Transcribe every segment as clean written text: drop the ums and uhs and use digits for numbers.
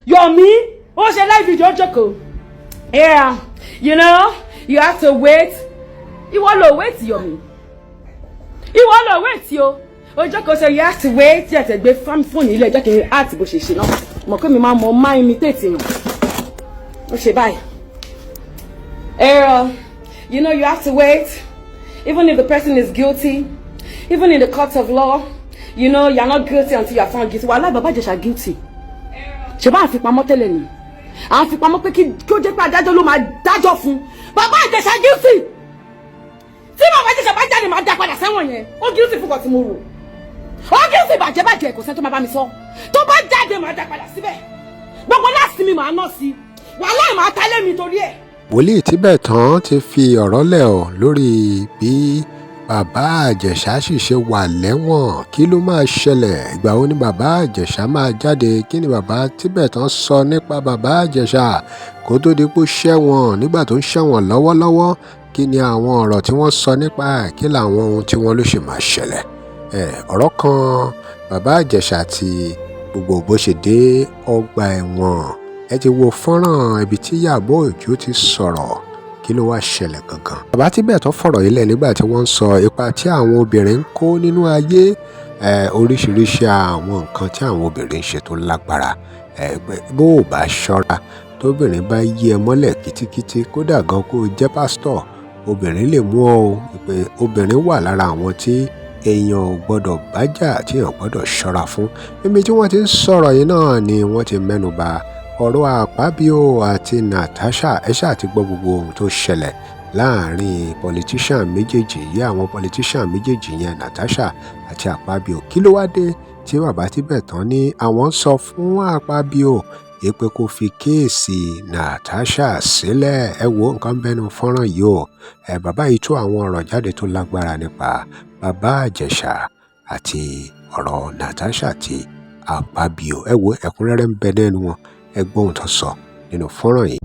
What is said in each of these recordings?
Yomi, what's your live video, Joko? Yeah, you know, you have to wait. You want to wait, Yomi. You want to wait, yo. Joko say you have to wait. You have to be from phone. You like to ask about she no. Mo come me ma imitate you. Okay, bye. You know you have to wait. Even if the person is guilty, even in the court of law, you know you're not guilty until you are found guilty. Wallahi Baba Ijesha guilty. Ṣé bá fi pamọ́ tẹ́lẹ̀ ni. A fi pamọ́ pé kí ó jẹ́ pé adájọ́ ló máa dájọ́ fún. Baba Ijesha guilty. Tí Baba Ijesha bá jáde máa dá padà sẹ́wọ̀n yẹn. Ó guilty fún kan tí mo rò. Ó guilty bàjẹ́ kò sẹ́ni tó máa bá mi sọ. Tó bá jáde máa dá padà síbẹ̀. Gbogbo láti mi máa ná sí. Wallahi máa tálé mi torí ẹ̀. Wòlíì Tibetan ti fi ọ̀rọ̀ lẹ̀ ọ́ lórí bí bàbá Ìjẹ̀ṣà sì ṣe wà lẹ́wọ̀n. Kí ló máa ṣẹlẹ̀? Ìgbà wo ni bàbá Ìjẹ̀ṣà máa jáde? Kí ni bàbá Tibetan sọ nípa bàbá Ìjẹ̀ṣà kó tó di pé ṣẹ̀wọ̀n nígbà tó ń ṣẹ̀wọ̀n lọ́wọ́lọ́wọ́? Kí ni àwọn ọ̀rọ̀ tí wọ́n sọ nípa ẹ̀? Kí làwọn ohun tí wọ́n ló ṣe máa ṣẹlẹ̀? Ọ̀rọ̀ kan bàbá Ìjẹ̀ṣà àti gbogbo bó ṣe dé ọgbà ẹ̀wọ̀n. Ẹ ti wo fọ́nrán ibi tí Ìyábọ̀ Òjó ti sọ̀rọ̀. Kí ló wá ṣẹlẹ̀ gangan? Bàbá Tibetan fọ̀rọ̀ yìí lẹ̀ nígbà tí wọ́n ń sọ ipa tí àwọn obìnrin ń kó nínú ayé, oríṣiríṣi àwọn nǹkan tí àwọn obìnrin ń ṣe tó lágbára. Bó o bá ṣọ́ra tóbìnrin bá yí ẹ mọ́lẹ̀ kítíkítí kódà gan kó jẹ́ pásítọ̀, obìnrin lè mú ọ o. Pé obìnrin wà lára àwọn tí èèyàn ò gbọ́dọ̀ bájà tí èèyàn gbọ́dọ̀ ṣọ́ra fún. Ibi tí wọ́n ti ń sọ̀rọ̀ yìí náà ni wọ́n ti mẹ́nuba ọ̀rọ̀ Akpabio àti Natasha. Ẹ ṣáà ti gbọ́ gbogbo ohun tó ṣẹlẹ̀ láàrin politician méjèèjì yìí, àwọn politician méjèèjì yẹn Natasha àti Akpabio. Kí ló wá dé tí bàbá Tibetan ní àwọn sọ fún Akpabio pé kó fi kéèsì Natasha sílẹ̀? Ẹ wo nǹkan bẹ́nu fọ́nrán yìí o. Bàbá yìí tú àwọn ọ̀rọ̀ jáde tó lágbára nípa bàbá Ìjẹ̀ṣà àti ọ̀rọ̀ Natasha àti Akpabio. Ẹ wo ẹ̀kúnrẹ́rẹ́ ń bẹ nínú wọn. Ẹ gbọ́ ohun tó sọ nínú fọ́nrán yìí.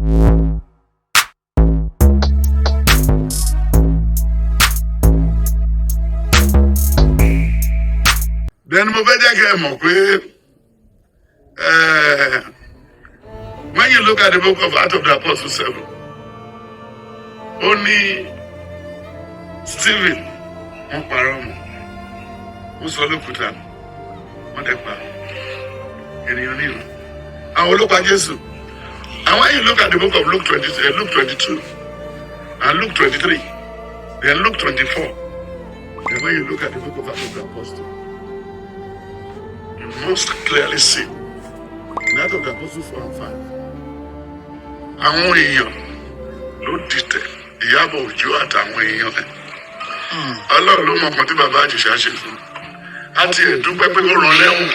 Then mo fẹ́ jẹ́ kí ẹ mọ̀ pé when you look at the book of Acts of the Apostles 7, ó ní Stephen wọ́n parọ́ mọ́, ó sọ lókùúta wọ́n dẹ̀ pa ènìyàn ní ìlú. Àwọn olópa Jésù. And when you look at the book of Luke 22, and Luke 23, then Luke 24, and when you look at the book of Acts of the Apostles, you must clearly see in Acts of the Apostles 4 and 5. Àwọn èèyàn ló dìtẹ̀ Ìyábọ̀ Òjó àtàwọn èèyàn ẹ̀. Ọlọ́run ló mọ̀ kan tí bàbá Ìjẹ̀ṣà ṣe fún. A ti ẹ̀dúpẹ́ pé ó rán lẹ́wọ̀n.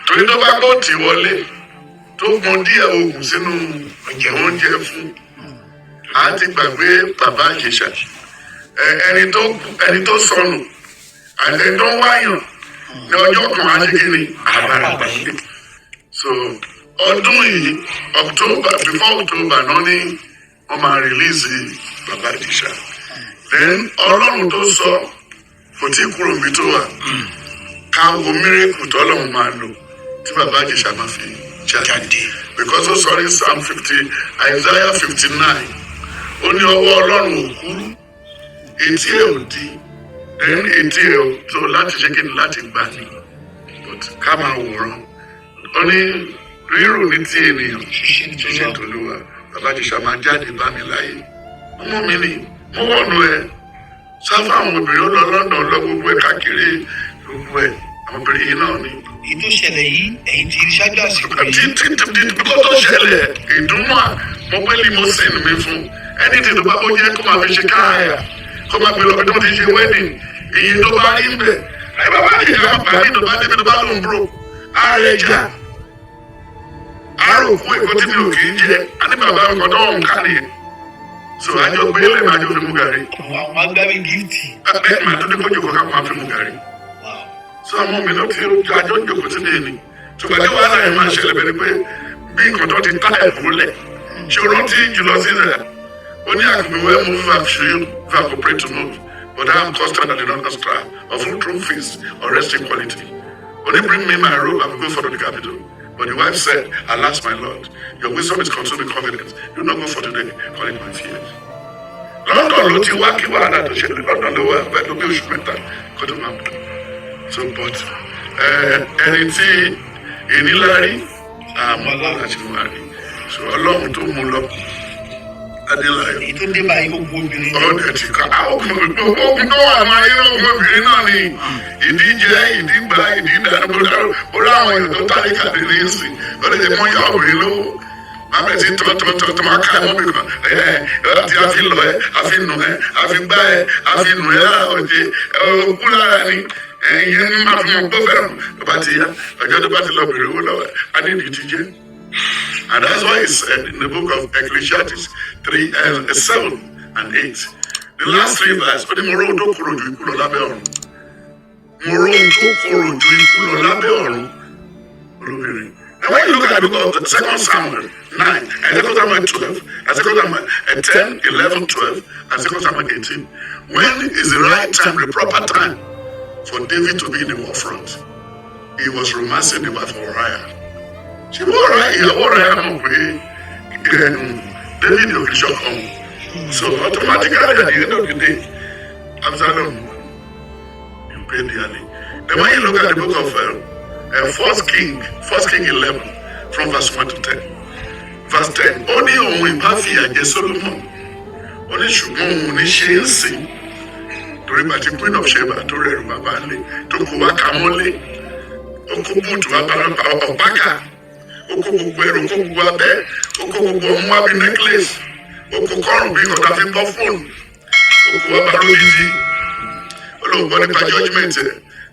Torí tó bá gbọ́ tì wọlé tó pọn díẹ̀ oògùn sínú oúnjẹ fún. A ti gbàgbé bàbá Ìjẹ̀ṣà. Ẹni tó sọnù àti ẹni tó wáyàn ní ọjọ́ kan aṣèkiri àbára gbàgbé. So ọdún yìí before October náà ni wọ́n máa release bàbá Ìjẹ̀ṣà. Then Ọlọ́run tó sọ kò tí kúrò níbi tó wà. Káwọn miracle tọ́lọ́run máa lò tí bàbá Ìjẹ̀ṣà máa fi jáde. Because ó sọ ní Psalm 50, Isaiah 59, ó ní ọwọ́ Ọlọ́run ò kúrú, etí ẹ̀ ò di, then etí ẹ̀ ò tó láti ṣe kíni láti gbà ní. But ká máa wòran. Ó ní rírò ní tí ènìyàn ṣiṣẹ́ t'Olúwa. Bàbá Ìjẹ̀ṣà máa jáde bá mi láyé. Ọmọ mi ni mo wọ́nu ẹ̀. Sáfà àwọn obìnrin lọ London lọ gbogbo ẹ̀ káàkiri gbogbo ẹ̀. Àwọn obìnrin yìí náà ni. Ìtò ṣẹlẹ̀ yìí ẹ̀yìn ti ṣáájú àsìkò yìí. Kó tó ṣẹlẹ̀ ìdùnnú mo pẹ́ limousine mi fún ẹni tí tó bá kó jẹ́ kó máa fi ṣe káàyà kó máa fi lọ bí tó ti ṣe wedding èyí tó bá rí bẹ̀. Ẹ bàbá Ìjẹ̀ṣà pàdé tó bá débi tó bá lòun bro ààrẹ jà àárò fún èkó tí mi ò kì í jẹ àti bàbá ọkọ̀ tó ń kárí ẹ̀. So àjọ gbé lè máa jọ fi mú gàrí. Àwọn agbábí gíftì. Ẹ máa tó dé kó jòkó ká máa fi mú gàrí. So àwọn mi ló ti àjọ jòkó sí ní ẹni. Ṣùgbọ́n tí wàhálà yẹn máa ṣẹlẹ̀ bẹ́ẹ̀ ni pé bí nǹkan tó ti tá ẹ̀ múlẹ̀. Ṣé o rántí jùlọ sí rẹ̀? Ó ní àgbèwẹ́ mú fífa ṣe fífa cooperate to move. But I am constant and not extra of true fees or resting quality. Only bring me my robe and go for the capital. But the wife said, alas, my Lord, your wisdom is consuming confidence. Do not go for today, call it my fears. London ló ti wá kí wàhálà tó ṣẹlẹ̀ London ló wá pẹ̀lú bí oṣù mẹ́ta kó tó máa bọ̀. So but ẹni tí ìnílárí àmọ́ alára ti máa rí. So Ọlọ́run tó mú lọ Adélayọ̀. èyí tó dé báyìí gbogbo obìnrin. Ọ̀dẹ̀ ti ká ọkùnrin tó wà máa yẹ ọmọbìnrin náà ni ìdíje ìdígbà ìdídà ó láwọn èèyàn tó tálí kàdé ní ìsìn ó lè jẹ́ kó yá obìnrin lówó. Máa ti tọ́ máa ká ẹ̀wọ̀n mi kan àti àfi lọ ẹ̀ àfi nù ẹ̀ àfi gbá ẹ̀ àfi nù ẹ̀ lára ọ̀jẹ̀ òkú lára ni ìyẹn ní máa fi mọ̀ gbọ́ fẹ́ràn tó bá ti yá ọjọ́ tó bá ti lọ bèrè owó lọ́wọ́ adédìí ti jẹ́. And that's why he said in the book of Ecclesiastes 7 and 8, the last 3 verses, ó ní mo rò tó kúrò ju ikú lọ lábẹ́ ọ̀run. Mo rò tó kúrò ju ikú lọ lábẹ́ ọ̀run. Olóbìnrin. And when you look at the book of the 2 Samuel 9, and 2 Samuel 12, and 2 Samuel 10, 11, 12, and 2 Samuel 18, when is the right time, the proper time for David to be in the war front? He was romancing the wife of Uriah. She wore Uriah mọ̀ pé David yóò fi ṣọ̀kan. So automatically at the end of the day, Absalom, you pay dearly. Then when you look at the book of 1 King 11, from verse 1 to 10. Verse 10, ó ní òun ìbá fi àjẹ́ Solomon, ó ní ṣùgbọ́n òun ní ṣe ń sìn. Torí bàtí Queen of Sheba tó rẹ̀rù bàbá lé, tó kó wá ka mọ́lé, ó kó bùtù ọ̀pákà, ó kó gbogbo ẹrù, ó kó gbogbo abẹ́, ó kó gbogbo ọmọ wá bí necklace, ó kó kọ́rùn bí ọ̀tá fi bọ́ fóònù, ó kó wá bá lójijì. Olóògbé nípa judgment ẹ̀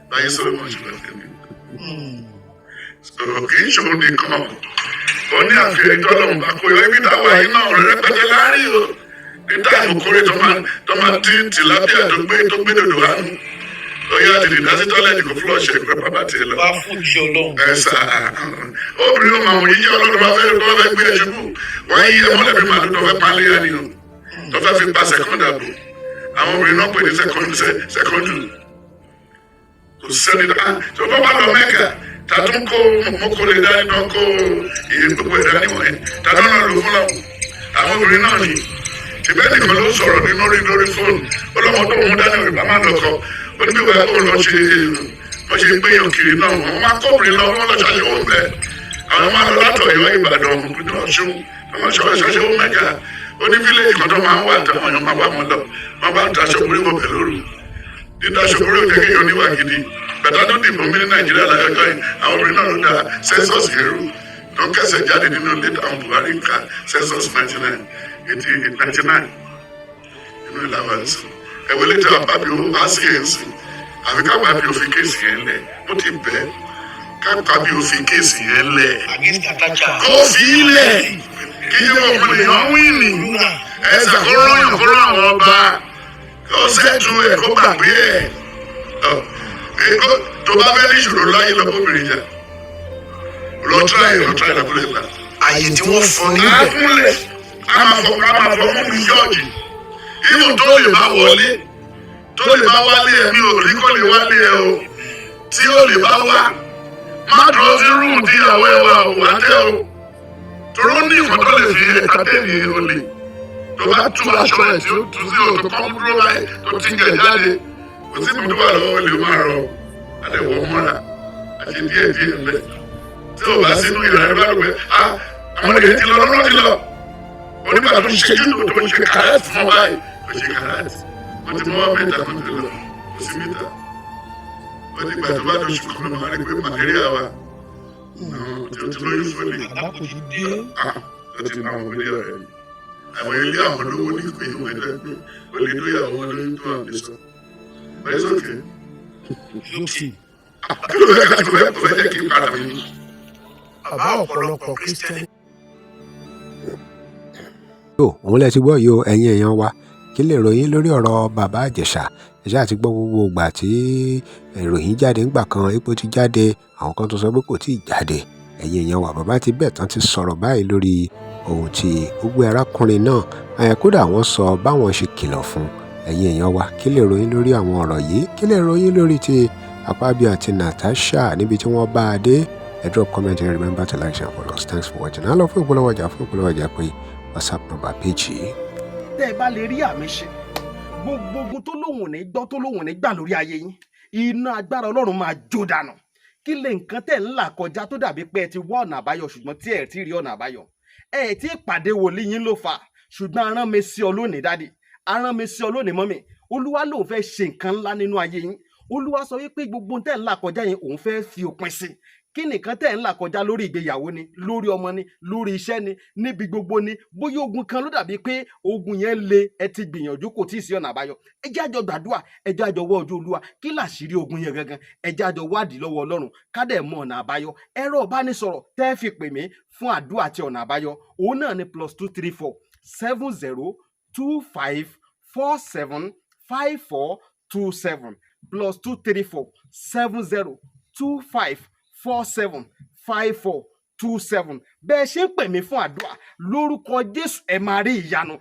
báyìí Solomon ṣe lọ fẹ́ mi. Kì í ṣòro nìkan ó ní àfihàn ìtọ́lọ́mù bá kó ibi táwa yìí náà rẹpẹtẹ láàrin o níta ìkórè tó máa dín tìlápíà tó gbé dòdò àánú ó yá tètè dá sí tọ́lẹ̀tì kò fúlọ̀ṣẹ̀ pé bàbá tiẹ̀ lọ. wá fún iṣẹ́ Ọlọ́run. Obìnrin ó máa wọ yíyá Ọlọ́run bá fẹ́ gbé ẹṣu kù wọ́n yí ẹmọ́lẹ́bí máa tó fẹ́ palẹ̀ ẹni o tó fẹ́ fi pa sẹ́kọ́ndà bò àwọn obìnrin náà pè ní sẹ́kọ́ndù kò sẹ́ni tó bá wà lọ Mẹ́kà tàtún kó mọ́kòlè dání náà kó iye gbogbo ẹ̀dá níwọ̀nyí tàtún náà lò fún lọ́wọ́ àwọn obìnrin náà ni tìbẹ́ nìkan ló sọ̀rọ̀ nínú lórí fóònù ọlọ́mọ tó mú dání rẹ̀ bá má lọ kọ́ ó ní bí wàá kó lọ ṣe wọ́n ṣe gbéyàn kiri náà wọ́n máa kọ́bìnrin lọ wọ́n lọ ṣàṣewó bẹ́ẹ̀ àwọn máa lọ látọ̀ Ọ̀yọ́ Ìbàdàn ọ̀hún Ọ̀ṣun wọ́n ṣàṣewó Mẹ́kà ó ní fílẹ̀jì kan tó máa ń wà táwọn èèyàn máa wá wọn lọ wọ́n bá ń daṣọ orí wọn bẹ̀ lóru dídaṣọ orí ò jẹ́ kéèyàn níwà gidi bẹ̀tà tó dìbò mí ní Nàìjíríà láyọjọ́ yìí àwọn obìnrin náà ló da census yẹrù tó kẹsẹ̀ jáde nínú ilé táwọn Buhari ń ka census 99 inú ìlànà ẹ̀sìn ẹ̀wọ̀n ilé tí wọ́n bá bí o á sí ẹ̀sìn àfi ká bá bí o fi kéèsì yẹn lẹ̀ ó ti bẹ̀ ká bá bí o fi kéèsì yẹn lẹ̀ kó fi lẹ̀ kí yẹ ọmọ èèyàn wíìnì ẹ̀sà kó rọyàn kó rọ àwọn ọba kó sẹ́tù ẹ̀ kó gbàgbé ẹ̀ tó bá fẹ́ ní ìṣòro láyé lọ́kọ́bìnrin jà lọ tíráì lábúlé ńlá. àyè tí wọ́n fún níbẹ̀. àkúnlẹ̀ a máa fọ mú mi yọ̀ọ̀jì inú tó lè bá wọlé tó lè bá wálé ẹ̀ mi ò rí kó lè wálé ẹ̀ o tí ó lè bá wá má dúró sí rúùmù tí ìyàwó ẹ̀ wà ò wá tẹ́ o tòró ní ìfọ̀n tó lè fi ẹ̀kátẹ́ẹ̀nì olè tó bá tú aṣọ ẹ̀ tí ó tú sí òtò kọ́ńdúró báyìí tó ti ń gẹ̀ jáde kò sí mi tó wà lọ́wọ́ lè máa rọ àdẹ̀wọ̀ mọ́ra àti díẹ̀ ńlẹ̀ tí o bá sínú ìlànà bá rẹ̀ àwọn èdè ti lọ lọ́wọ́ ti lọ onígbà tó ń ṣe júdò tó ń ṣe kàrẹ́ẹ̀tì fún báyìí tó ṣe kàrẹ́ẹ̀tì wọ́n ti mọ́ mẹ́ta tó ti lọ kò sí mẹ́ta wọ́n ti gbà tó bá lóṣù kan lọ́wọ́ rẹ̀ pé màlẹ́ríà wa tí o ti lóyún fún mi àbákojú dé. ó ti máa wọ ilé ọ̀rẹ́ mi àwọn ilé àwọn olówó ní pé ìwọ̀n ẹ̀dá pé o lè lóyàwó olóyún tó àwọn ìsọ bẹ́ẹ̀ sókè kí ló fẹ́ ká tó fẹ́ jẹ́ kí n padà mi. bàbá ọ̀pọ̀lọpọ̀ Kristẹni. òun lẹ ti gbọ́ yìí o ẹ̀yin èèyàn wa kí lè ròyìn lórí ọ̀rọ̀ bàbá Ìjẹ̀ṣà ẹ̀ṣẹ́ àti gbọ́ gbogbo ìgbà tí ìròyìn jáde ńgbà kan epo ti jáde àwọn kan tó sọ pé kò tí ì jáde ẹ̀yin èèyàn wa bàbá ti bẹ̀ tán ti sọ̀rọ̀ báyìí lórí ohun tí gbogbo arákùnrin náà kódà wọ́n sọ báwọn ṣe kìlọ̀ fún ẹ̀yin èèyàn wa kí lè ròyìn lórí àwọn ọ̀rọ̀ yìí kí lè ròyìn lórí ti Akpabio àti Natasha níbi tí wọ́n bá a dé drop comment and remember to like, share, and follow us. Thanks for watching. I love you, follow ọjà pé WhatsApp number page yìí. tẹ́ ẹ bá lè rí àmì ṣe gbogbo ogun tó lóhùn ní gbọ́ tó lóhùn ní gbà lórí ayé yín iná agbára ọlọ́run máa jó dànù. kí lè nǹkan tẹ̀ ń là kọjá tó dàbí pé ẹ ti wá ọ̀nà àbáyọ ṣùgbọ́n tí ẹ ti rí ọ̀nà àbáyọ ẹ ti pàdé wòlíì yín ló fà ṣùgbọ́n arán mi sí ọ lónìí dádì arán mi sí ọ lónìí mọ́mì olúwa lòun fẹ́ ṣe nǹkan ńlá nínú ayé yín olúwa sọ wípé gbogbo tẹ̀ ń là kọjá yẹn òun fẹ́ fi òpin sí kí nìkan tẹ̀ ń là kọjá lórí ìgbéyàwó ni lórí ọmọ ni lórí iṣẹ́ ni níbi gbogbo ni bóyá ogun kan ló dàbí pé ogun yẹn le ẹ ti gbìyànjú kò tí ì sí ọ̀nà àbáyọ ẹ jẹ́ àjọ gbàdúrà ẹ jẹ́ àjọ wọ ojú olúwa kí làṣírí ogun yẹn gangan ẹ jẹ́ àjọ wádìí lọ́wọ́ ọlọ́run ká dẹ̀ mọ ọ̀nà àbáyọ ẹ̀rọ ìbánisọ̀rọ̀ tẹ́ fi pè mí fún àdúrà àti ọ̀nà àbáyọ òun náà ni +234 70 25 47 5427 +234 70 25 47 5427 bẹ́ẹ̀ ṣe ń pè mí fún àdúrà lórúkọ Jésù ẹ máa rí ìyanu